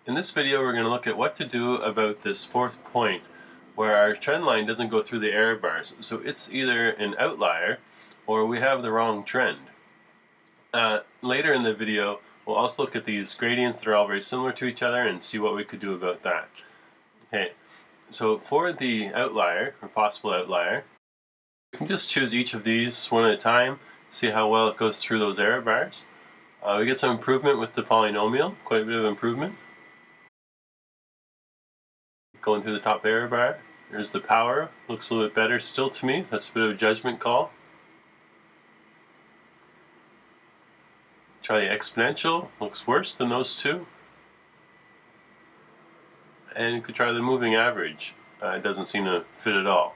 In this video, we're going to look at what to do about this fourth point where our trend line doesn't go through the error bars. So it's either an outlier or we have the wrong trend. Later in the video, we'll also look at these gradients that are all very similar to each other and see what we could do about that. Okay, so for the outlier, or possible outlier, we can just choose each of these one at a time, see how well it goes through those error bars. We get some improvement with the polynomial, quite a bit of improvement. Going through the top error bar. There's the power, looks a little bit better still to me. That's a bit of a judgment call. Try the exponential, looks worse than those two. And you could try the moving average. It doesn't seem to fit at all.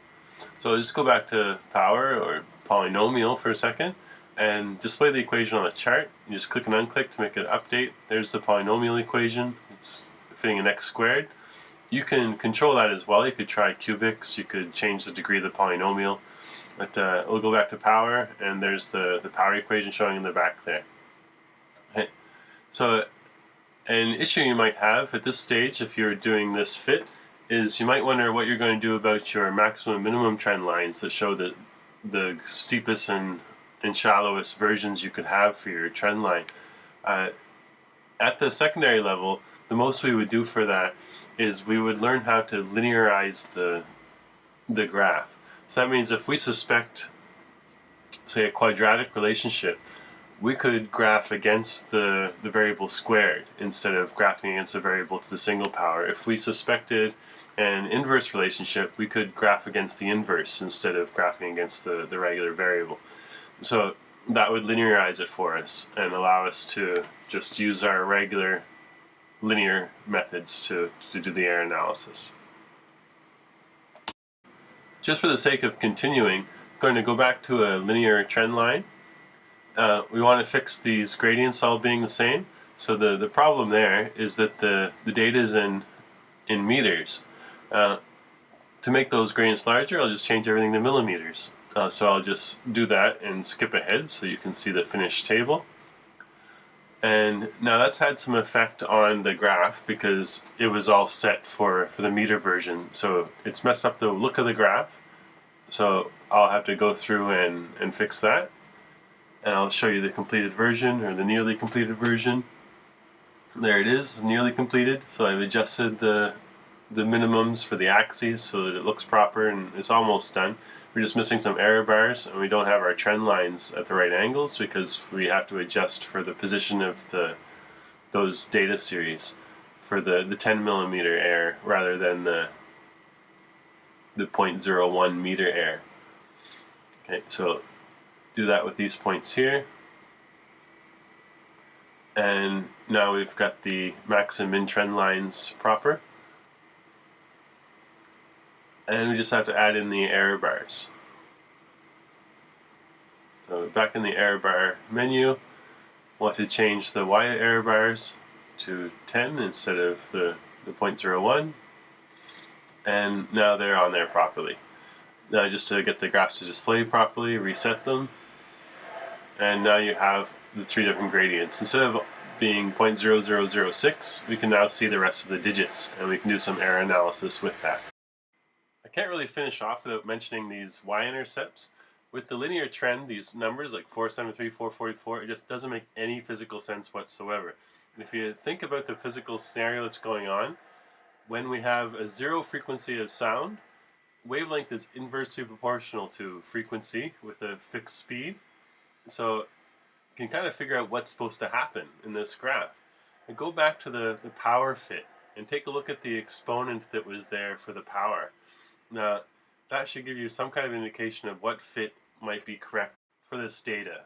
So I'll just go back to power or polynomial for a second and display the equation on the chart. You just click and unclick to make it update. There's the polynomial equation. It's fitting an x squared. You can control that as well. You could try cubics, you could change the degree of the polynomial. But we'll go back to power, and there's the power equation showing in the back there. Okay. So an issue you might have at this stage if you're doing this fit is you might wonder what you're going to do about your maximum and minimum trend lines that show the steepest and shallowest versions you could have for your trend line. At the secondary level, the most we would do for that is we would learn how to linearize the graph. So that means if we suspect, say, a quadratic relationship, we could graph against the variable squared instead of graphing against the variable to the single power. If we suspected an inverse relationship, we could graph against the inverse instead of graphing against the regular variable. So that would linearize it for us and allow us to just use our regular linear methods to do the error analysis. Just for the sake of continuing, I'm going to go back to a linear trend line. We want to fix these gradients all being the same. So the problem there is that the data is in meters. To make those gradients larger, I'll just change everything to millimeters. So I'll just do that and skip ahead so you can see the finished table. And now that's had some effect on the graph because it was all set for the meter version. So it's messed up the look of the graph. So I'll have to go through and fix that. And I'll show you the completed version or the nearly completed version. There it is, nearly completed. So I've adjusted the minimums for the axes so that it looks proper and it's almost done. We're just missing some error bars and we don't have our trend lines at the right angles because we have to adjust for the position of those data series for the 10 millimeter error rather than the 0.01 meter error. Okay, so do that with these points here. And now we've got the max and min trend lines proper. And we just have to add in the error bars. So back in the error bar menu, want to change the Y error bars to 10 instead of the 0.01. And now they're on there properly. Now just to get the graphs to display properly, reset them. And now you have the three different gradients. Instead of being 0.0006, we can now see the rest of the digits and we can do some error analysis with that. I can't really finish off without mentioning these y-intercepts. With the linear trend, these numbers like 473, 444, it just doesn't make any physical sense whatsoever. And if you think about the physical scenario that's going on, when we have a zero frequency of sound, wavelength is inversely proportional to frequency with a fixed speed. So you can kind of figure out what's supposed to happen in this graph. And go back to the power fit and take a look at the exponent that was there for the power. Now, that should give you some kind of indication of what fit might be correct for this data.